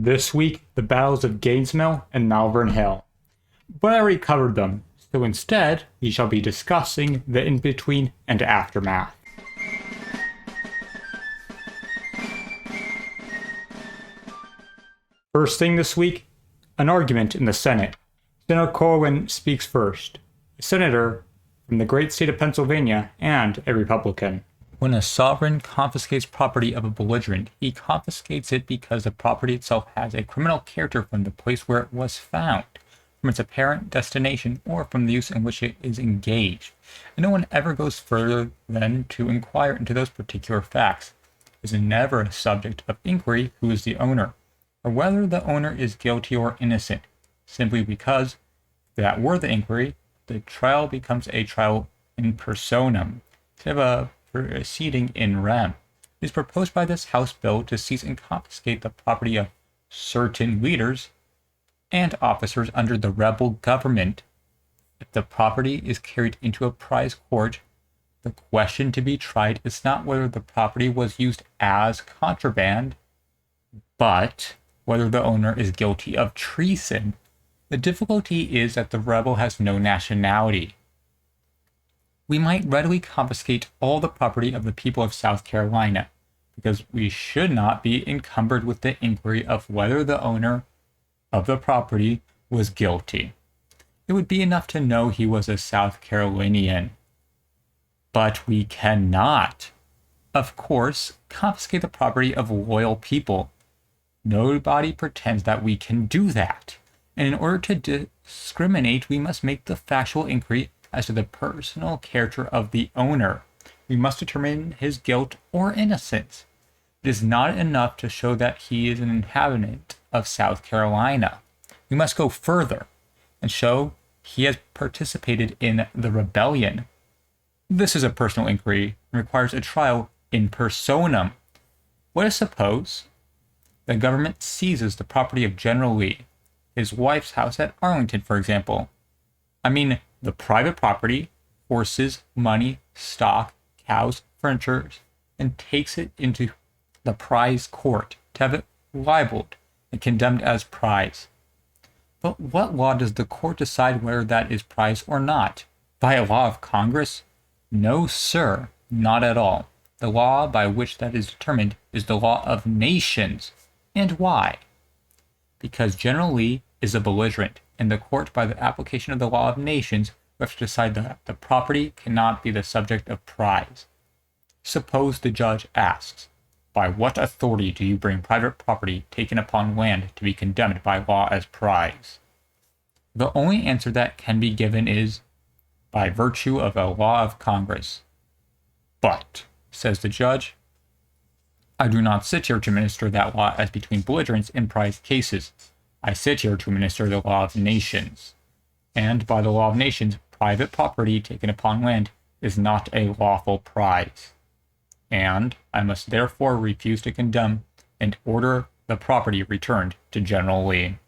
This week, the battles of Gainesmill and Malvern Hill. But I already covered them, so instead, we shall be discussing the in-between and aftermath. First thing this week, an argument in the Senate. Senator Cowan speaks first, a senator from the great state of Pennsylvania and a Republican. When a sovereign confiscates property of a belligerent, he confiscates it because the property itself has a criminal character from the place where it was found, from its apparent destination, or from the use in which it is engaged. And no one ever goes further than to inquire into those particular facts. It is never a subject of inquiry who is the owner, or whether the owner is guilty or innocent, simply because, if that were the inquiry, the trial becomes a trial in personam, instead of a proceeding in rem. It is proposed by this House bill to seize and confiscate the property of certain leaders and officers under the rebel government. If the property is carried into a prize court, the question to be tried is not whether the property was used as contraband, but whether the owner is guilty of treason. The difficulty is that the rebel has no nationality. We might readily confiscate all the property of the people of South Carolina, because we should not be encumbered with the inquiry of whether the owner of the property was guilty. It would be enough to know he was a South Carolinian. But we cannot, of course, confiscate the property of loyal people. Nobody pretends that we can do that. And in order to discriminate, we must make the factual inquiry as to the personal character of the owner. We must determine his guilt or innocence. It is not enough to show that he is an inhabitant of South Carolina. We must go further and show he has participated in the rebellion. This is a personal inquiry and requires a trial in personam. Let us suppose the government seizes the property of General Lee, his wife's house at Arlington, for example. The private property, horses, money, stock, cows, furniture, and takes it into the prize court to have it libeled and condemned as prize. But what law does the court decide whether that is prize or not? By a law of Congress? No, sir, not at all. The law by which that is determined is the law of nations. And why? Because General Lee is a belligerent, and the court, by the application of the law of nations, will have to decide that the property cannot be the subject of prize. Suppose the judge asks, by what authority do you bring private property taken upon land to be condemned by law as prize? The only answer that can be given is, by virtue of a law of Congress. But, says the judge, I do not sit here to minister that law as between belligerents in prize cases. I sit here to minister the law of nations. And by the law of nations, private property taken upon land is not a lawful prize. And I must therefore refuse to condemn and order the property returned to General Lee.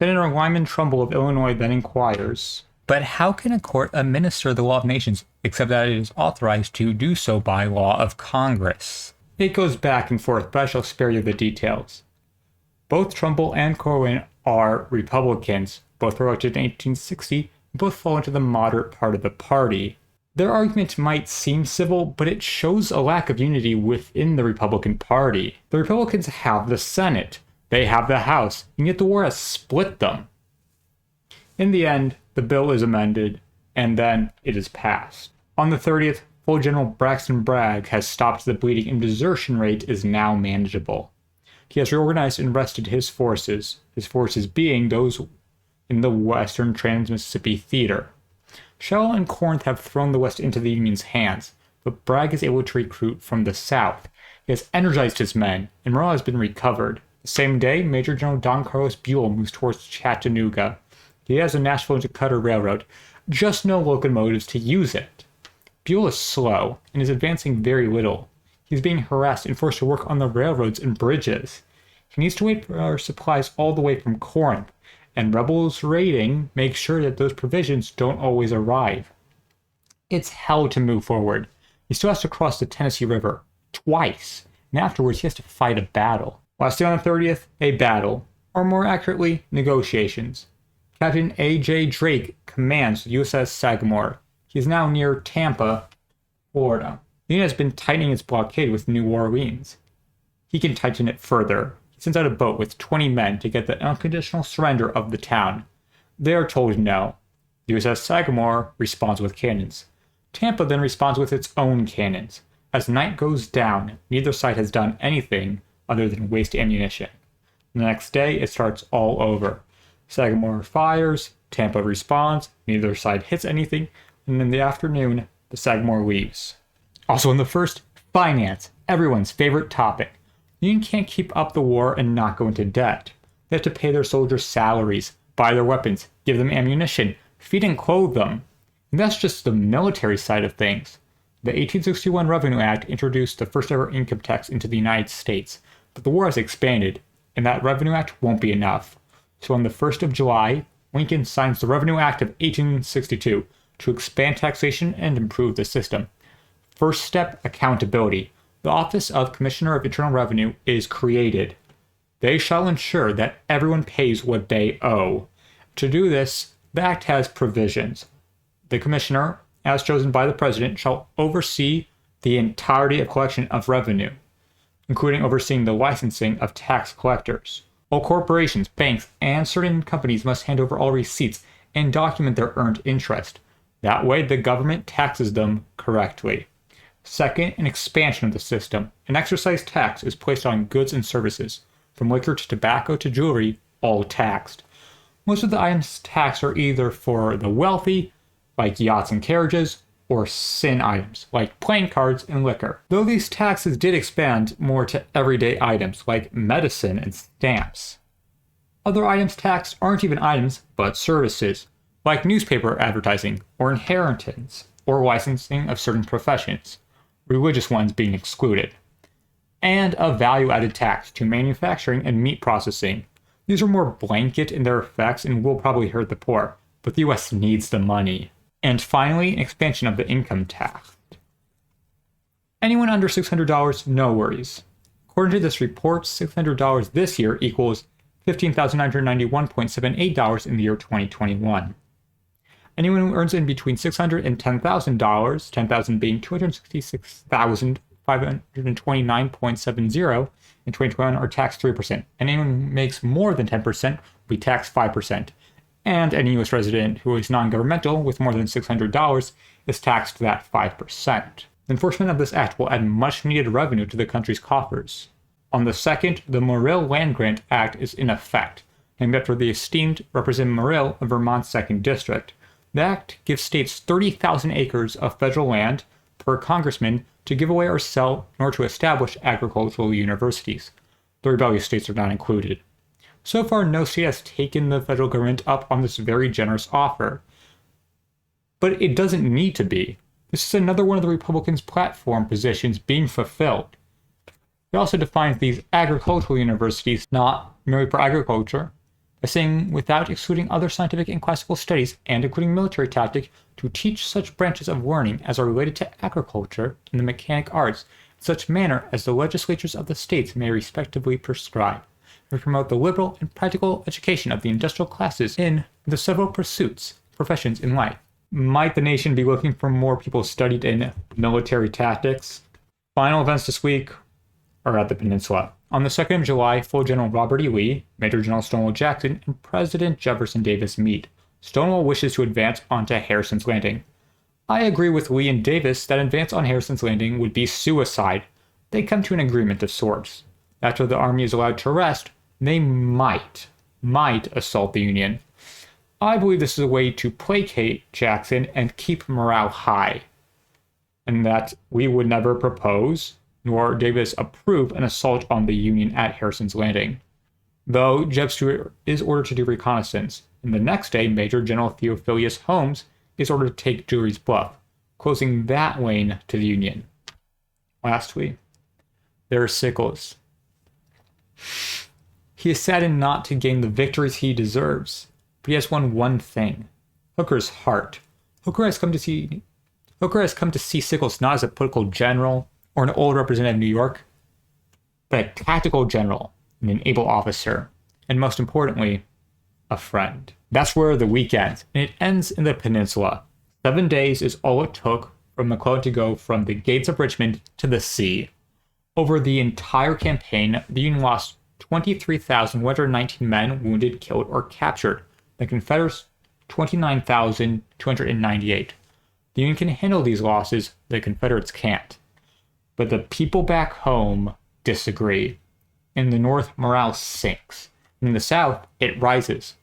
Senator Lyman Trumbull of Illinois then inquires, but how can a court administer the law of nations except that it is authorized to do so by law of Congress? It goes back and forth, but I shall spare you the details. Both Trumbull and Cowan are Republicans, both were elected in 1860, and both fall into the moderate part of the party. Their argument might seem civil, but it shows a lack of unity within the Republican Party. The Republicans have the Senate, they have the House, and yet the war has split them. In the end, the bill is amended, and then it is passed. On the 30th, full General Braxton Bragg has stopped the bleeding and desertion rate is now manageable. He has reorganized and rested his forces being those in the Western Trans-Mississippi Theater. Shell and Corinth have thrown the West into the Union's hands, but Bragg is able to recruit from the South. He has energized his men, and morale has been recovered. The same day, Major General Don Carlos Buell moves towards Chattanooga. He has a Nashville to Cutter Railroad, just no locomotives to use it. Buell is slow and is advancing very little. He's being harassed and forced to work on the railroads and bridges. He needs to wait for our supplies all the way from Corinth, and rebels raiding make sure that those provisions don't always arrive. It's hell to move forward. He still has to cross the Tennessee River twice, and afterwards he has to fight a battle. Last day on the 30th, a battle. or more accurately, negotiations. Captain A.J. Drake commands the USS Sagamore. He is now near Tampa, Florida. The Union has been tightening its blockade with New Orleans. He can tighten it further. He sends out a boat with 20 men to get the unconditional surrender of the town. They are told no. The USS Sagamore responds with cannons. Tampa then responds with its own cannons. As night goes down, neither side has done anything other than waste ammunition. The next day, it starts all over. Sagamore fires, Tampa responds, neither side hits anything, and in the afternoon, the Sagamore leaves. Also in the first, finance, everyone's favorite topic. The Union can't keep up the war and not go into debt. They have to pay their soldiers salaries, buy their weapons, give them ammunition, feed and clothe them. And that's just the military side of things. The 1861 Revenue Act introduced the first ever income tax into the United States, but the war has expanded, and that Revenue Act won't be enough. So on the 1st of July, Lincoln signs the Revenue Act of 1862 to expand taxation and improve the system. First step, accountability. The Office of Commissioner of Internal Revenue is created. They shall ensure that everyone pays what they owe. To do this, the Act has provisions. The Commissioner, as chosen by the President, shall oversee the entirety of collection of revenue, including overseeing the licensing of tax collectors. All corporations, banks, and certain companies must hand over all receipts and document their earned interest. That way, the government taxes them correctly. Second, an expansion of the system. An excise tax is placed on goods and services, from liquor to tobacco to jewelry, all taxed. Most of the items taxed are either for the wealthy, like yachts and carriages, or sin items, like playing cards and liquor. Though these taxes did expand more to everyday items, like medicine and stamps. Other items taxed aren't even items, but services, like newspaper advertising, or inheritance, or licensing of certain professions, religious ones being excluded. And a value-added tax to manufacturing and meat processing. These are more blanket in their effects and will probably hurt the poor, but the US needs the money. And finally, an expansion of the income tax. Anyone under $600, no worries. According to this report, $600 this year equals $15,991.78 in the year 2021. Anyone who earns in between $600 and $10,000, $10,000 being $266,529.70 in 2021, are taxed 3%. Anyone who makes more than 10% will be taxed 5%. And any U.S. resident who is non-governmental with more than $600 is taxed that 5%. The enforcement of this act will add much-needed revenue to the country's coffers. On the 2nd, the Morrill Land Grant Act is in effect, named after the esteemed Representative Morrill of Vermont's 2nd District. The act gives states 30,000 acres of federal land per congressman to give away or sell in order to establish agricultural universities. The rebellious states are not included. So far, no state has taken the federal government up on this very generous offer. But it doesn't need to be. This is another one of the Republicans' platform positions being fulfilled. It also defines these agricultural universities not merely for agriculture, by saying without excluding other scientific and classical studies and including military tactic, to teach such branches of learning as are related to agriculture and the mechanic arts in such manner as the legislatures of the states may respectively prescribe, and promote the liberal and practical education of the industrial classes in the several professions in life. Might the nation be looking for more people studied in military tactics? Final events this week are at the peninsula. On the 2nd of July, Full General Robert.E.Lee, Major General Stonewall Jackson, and President Jefferson Davis meet. Stonewall wishes to advance onto Harrison's Landing. I agree with Lee and Davis that advance on Harrison's Landing would be suicide. They come to an agreement of sorts. After the army is allowed to rest, they might assault the Union. I believe this is a way to placate Jackson and keep morale high, and that we would never propose nor Davis approve an assault on the Union at Harrison's Landing. Though Jeb Stuart is ordered to do reconnaissance, and the next day Major General Theophilius Holmes is ordered to take Drury's Bluff, closing that lane to the Union. Lastly, there is Sickles. He is saddened not to gain the victories he deserves, but he has won one thing: Hooker's heart. Hooker has come to see Sickles not as a political general or an old representative of New York, but a tactical general and an able officer. and most importantly, a friend. That's where the week ends, and it ends in the peninsula. 7 days is all it took for McClellan to go from the gates of Richmond to the sea. Over the entire campaign, the Union lost 23,119 men wounded, killed, or captured. The Confederates, 29,298. The Union can handle these losses, the Confederates can't. But the people back home disagree. In the North, morale sinks. In the South, it rises.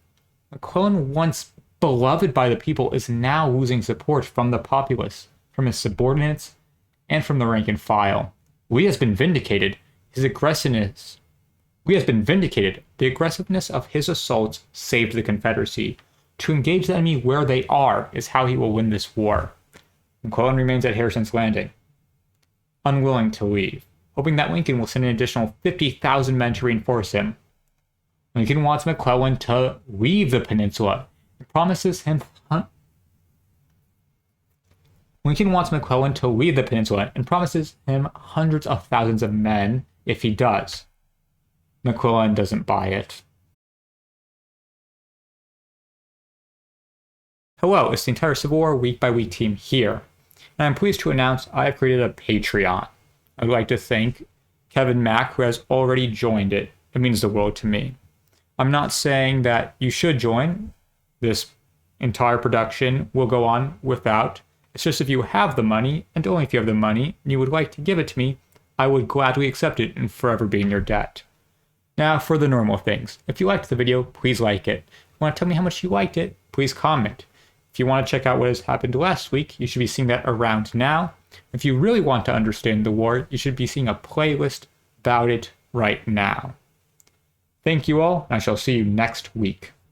McClellan, once beloved by the people, is now losing support from the populace, from his subordinates, and from the rank and file. Lee has been vindicated. The aggressiveness of his assaults saved the Confederacy. To engage the enemy where they are is how he will win this war. McClellan remains at Harrison's Landing, unwilling to leave, hoping that Lincoln will send an additional 50,000 men to reinforce him. Lincoln wants McClellan to leave the peninsula and promises him hundreds of thousands of men if he does. McClellan doesn't buy it. Hello, it's the entire Civil War week by week team here, and I'm pleased to announce I have created a Patreon. I'd like to thank Kevin Mack, who has already joined it. It means the world to me. I'm not saying that you should join. This entire production will go on without. It's just if you have the money, and only if you have the money, and you would like to give it to me, I would gladly accept it and forever be in your debt. Now for the normal things. If you liked the video, please like it. If you want to tell me how much you liked it, please comment. If you want to check out what has happened last week, you should be seeing that around now. If you really want to understand the war, you should be seeing a playlist about it right now. Thank you all, and I shall see you next week.